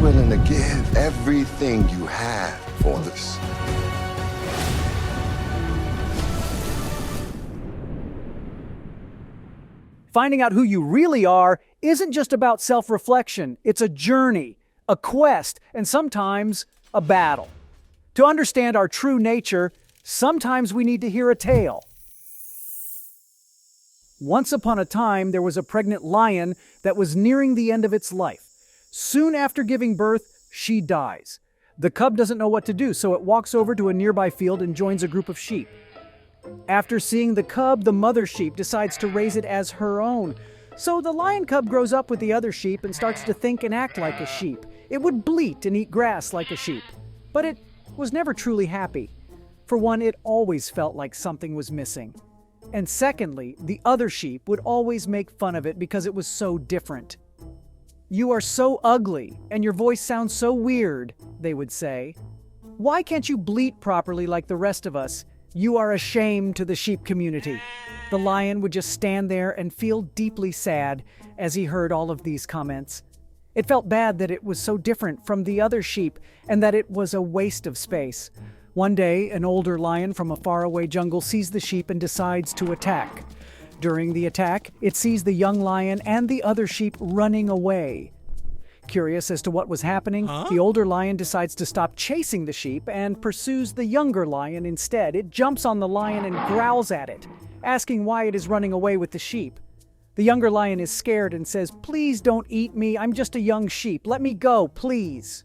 willing to give everything you have for this. Finding out who you really are isn't just about self-reflection. It's a journey, a quest, and sometimes a battle. To understand our true nature, sometimes we need to hear a tale. Once upon a time, there was a pregnant lion that was nearing the end of its life. Soon after giving birth, she dies. The cub doesn't know what to do, so it walks over to a nearby field and joins a group of sheep. After seeing the cub, the mother sheep decides to raise it as her own. So the lion cub grows up with the other sheep and starts to think and act like a sheep. It would bleat and eat grass like a sheep. But it was never truly happy. For one, it always felt like something was missing. And secondly, the other sheep would always make fun of it because it was so different. "You are so ugly, and your voice sounds so weird," they would say. "Why can't you bleat properly like the rest of us? You are a shame to the sheep community." The lion would just stand there and feel deeply sad as he heard all of these comments. It felt bad that it was so different from the other sheep and that it was a waste of space. One day, an older lion from a faraway jungle sees the sheep and decides to attack. During the attack, it sees the young lion and the other sheep running away. Curious as to what was happening, the older lion decides to stop chasing the sheep and pursues the younger lion instead. It jumps on the lion and growls at it, asking why it is running away with the sheep. The younger lion is scared and says, "Please don't eat me, I'm just a young sheep. Let me go, please."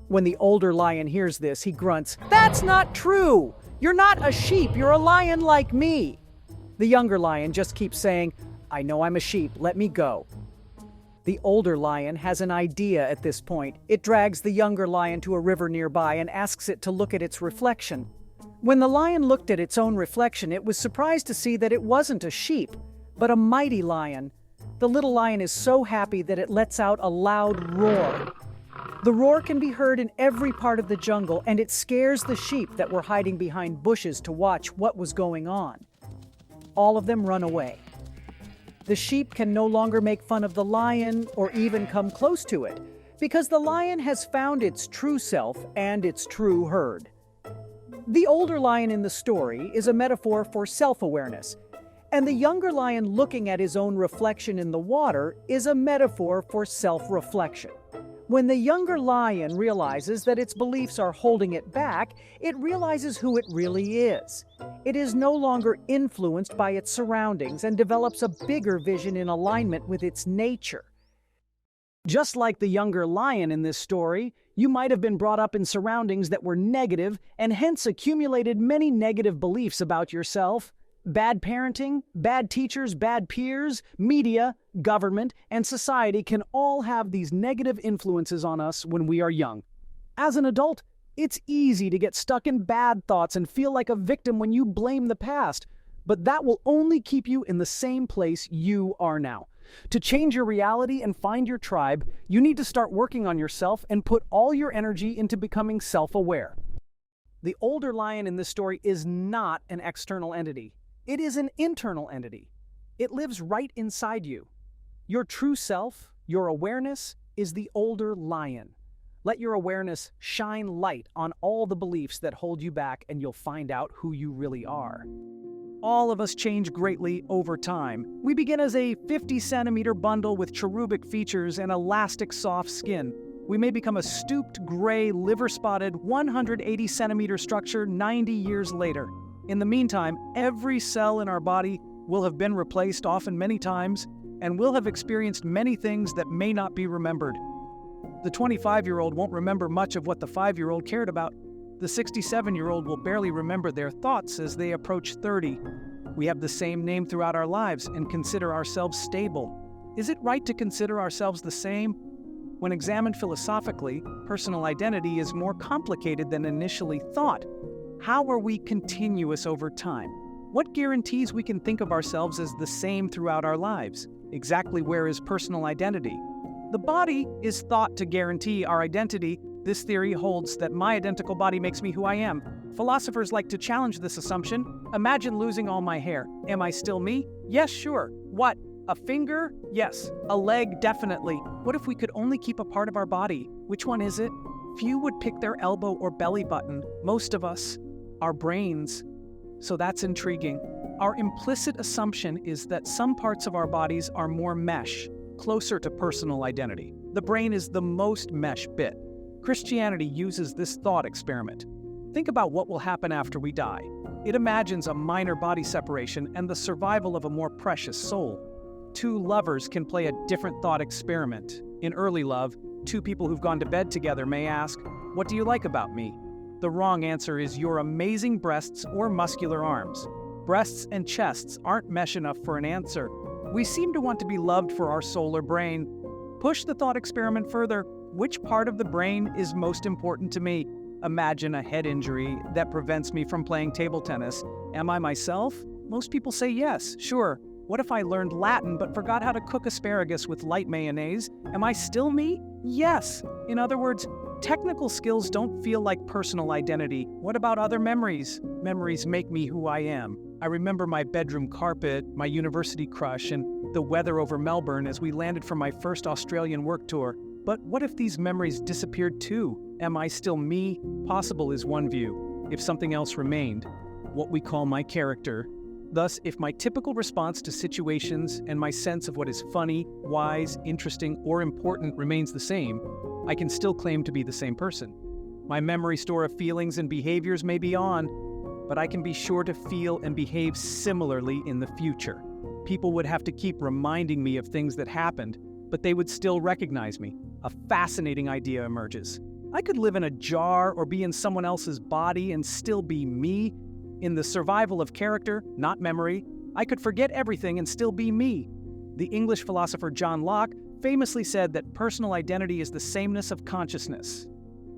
When the older lion hears this, he grunts, "That's not true! You're not a sheep, you're a lion like me." The younger lion just keeps saying, "I know I'm a sheep, let me go." The older lion has an idea at this point. It drags the younger lion to a river nearby and asks it to look at its reflection. When the lion looked at its own reflection, it was surprised to see that it wasn't a sheep, but a mighty lion. The little lion is so happy that it lets out a loud roar. The roar can be heard in every part of the jungle, and it scares the sheep that were hiding behind bushes to watch what was going on. All of them run away. The sheep can no longer make fun of the lion or even come close to it, because the lion has found its true self and its true herd. The older lion in the story is a metaphor for self-awareness, and the younger lion looking at his own reflection in the water is a metaphor for self-reflection. When the younger lion realizes that its beliefs are holding it back, it realizes who it really is. It is no longer influenced by its surroundings and develops a bigger vision in alignment with its nature. Just like the younger lion in this story, you might have been brought up in surroundings that were negative and hence accumulated many negative beliefs about yourself. Bad parenting, bad teachers, bad peers, media, government, and society can all have these negative influences on us when we are young. As an adult, it's easy to get stuck in bad thoughts and feel like a victim when you blame the past, but that will only keep you in the same place you are now. To change your reality and find your tribe, you need to start working on yourself and put all your energy into becoming self-aware. The older lion in this story is not an external entity. It is an internal entity. It lives right inside you. Your true self, your awareness, is the older lion. Let your awareness shine light on all the beliefs that hold you back, and you'll find out who you really are. All of us change greatly over time. We begin as a 50-centimeter bundle with cherubic features and elastic soft skin. We may become a stooped, gray, liver-spotted, 180-centimeter structure 90 years later. In the meantime, every cell in our body will have been replaced often many times, and will have experienced many things that may not be remembered. The 25-year-old won't remember much of what the 5-year-old cared about. The 67-year-old will barely remember their thoughts as they approach 30. We have the same name throughout our lives and consider ourselves stable. Is it right to consider ourselves the same? When examined philosophically, personal identity is more complicated than initially thought. How are we continuous over time? What guarantees we can think of ourselves as the same throughout our lives? Exactly where is personal identity? The body is thought to guarantee our identity. This theory holds that my identical body makes me who I am. Philosophers like to challenge this assumption. Imagine losing all my hair. Am I still me? Yes, sure. What? A finger? Yes. A leg? Definitely. What if we could only keep a part of our body? Which one is it? Few would pick their elbow or belly button. Most of us, our brains. So that's intriguing. Our implicit assumption is that some parts of our bodies are more mesh, closer to personal identity. The brain is the most mesh bit. Christianity uses this thought experiment. Think about what will happen after we die. It imagines a minor body separation and the survival of a more precious soul. Two lovers can play a different thought experiment. In early love, two people who've gone to bed together may ask, "What do you like about me?" The wrong answer is your amazing breasts or muscular arms. Breasts and chests aren't mesh enough for an answer. We seem to want to be loved for our soul or brain. Push the thought experiment further. Which part of the brain is most important to me? Imagine a head injury that prevents me from playing table tennis. Am I myself? Most people say yes, sure. What if I learned Latin but forgot how to cook asparagus with light mayonnaise? Am I still me? Yes. In other words, technical skills don't feel like personal identity. What about other memories? Memories make me who I am. I remember my bedroom carpet, my university crush, and the weather over Melbourne as we landed from my first Australian work tour. But what if these memories disappeared too? Am I still me? Possible is one view. If something else remained, what we call my character. Thus, if my typical response to situations and my sense of what is funny, wise, interesting, or important remains the same, I can still claim to be the same person. My memory store of feelings and behaviors may be on, but I can be sure to feel and behave similarly in the future. People would have to keep reminding me of things that happened, but they would still recognize me. A fascinating idea emerges. I could live in a jar or be in someone else's body and still be me. In the survival of character, not memory, I could forget everything and still be me. The English philosopher John Locke famously said that personal identity is the sameness of consciousness.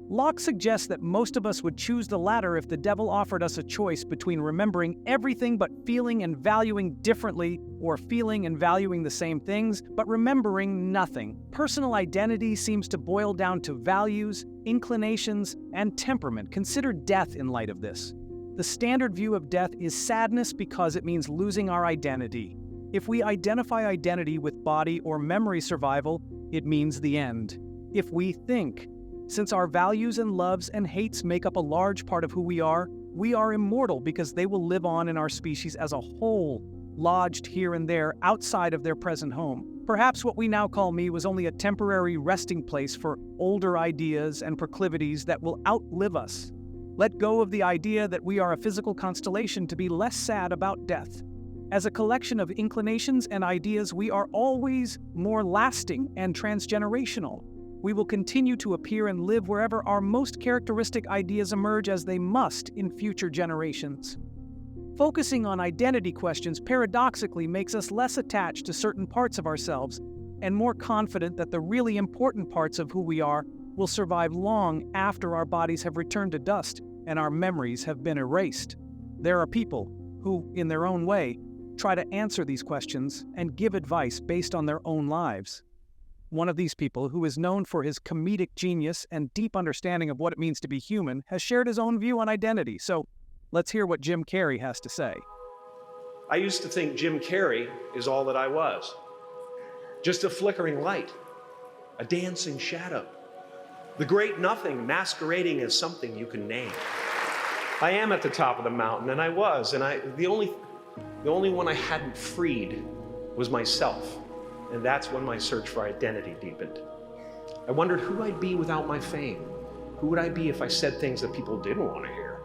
Locke suggests that most of us would choose the latter if the devil offered us a choice between remembering everything but feeling and valuing differently, or feeling and valuing the same things but remembering nothing. Personal identity seems to boil down to values, inclinations, and temperament. Consider death in light of this. The standard view of death is sadness because it means losing our identity. If we identify identity with body or memory survival, it means the end. If we think, since our values and loves and hates make up a large part of who we are immortal because they will live on in our species as a whole, lodged here and there outside of their present home. Perhaps what we now call me was only a temporary resting place for older ideas and proclivities that will outlive us. Let go of the idea that we are a physical constellation to be less sad about death. As a collection of inclinations and ideas, we are always more lasting and transgenerational. We will continue to appear and live wherever our most characteristic ideas emerge, as they must in future generations. Focusing on identity questions paradoxically makes us less attached to certain parts of ourselves and more confident that the really important parts of who we are will survive long after our bodies have returned to dust and our memories have been erased. There are people who, in their own way, try to answer these questions and give advice based on their own lives. One of these people, who is known for his comedic genius and deep understanding of what it means to be human, has shared his own view on identity. So let's hear what Jim Carrey has to say. I used to think Jim Carrey is all that I was. Just a flickering light, a dancing shadow, the great nothing masquerading as something you can name. I am at the top of the mountain, and I was, and the only one I hadn't freed was myself. And that's when my search for identity deepened. I wondered who I'd be without my fame. Who would I be if I said things that people didn't want to hear?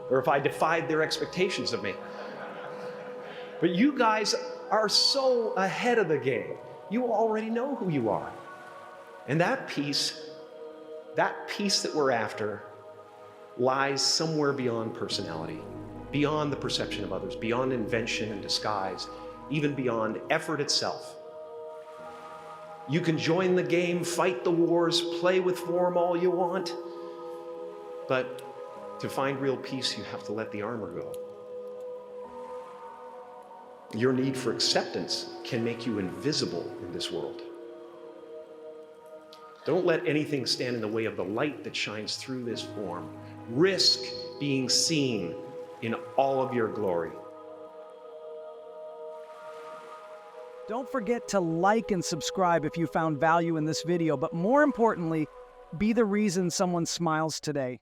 Or if I defied their expectations of me? But you guys are so ahead of the game. You already know who you are. And that peace that we're after, lies somewhere beyond personality, beyond the perception of others, beyond invention and disguise, even beyond effort itself. You can join the game, fight the wars, play with form all you want, but to find real peace, you have to let the armor go. Your need for acceptance can make you invisible in this world. Don't let anything stand in the way of the light that shines through this form. Risk being seen in all of your glory. Don't forget to like and subscribe if you found value in this video, but more importantly, be the reason someone smiles today.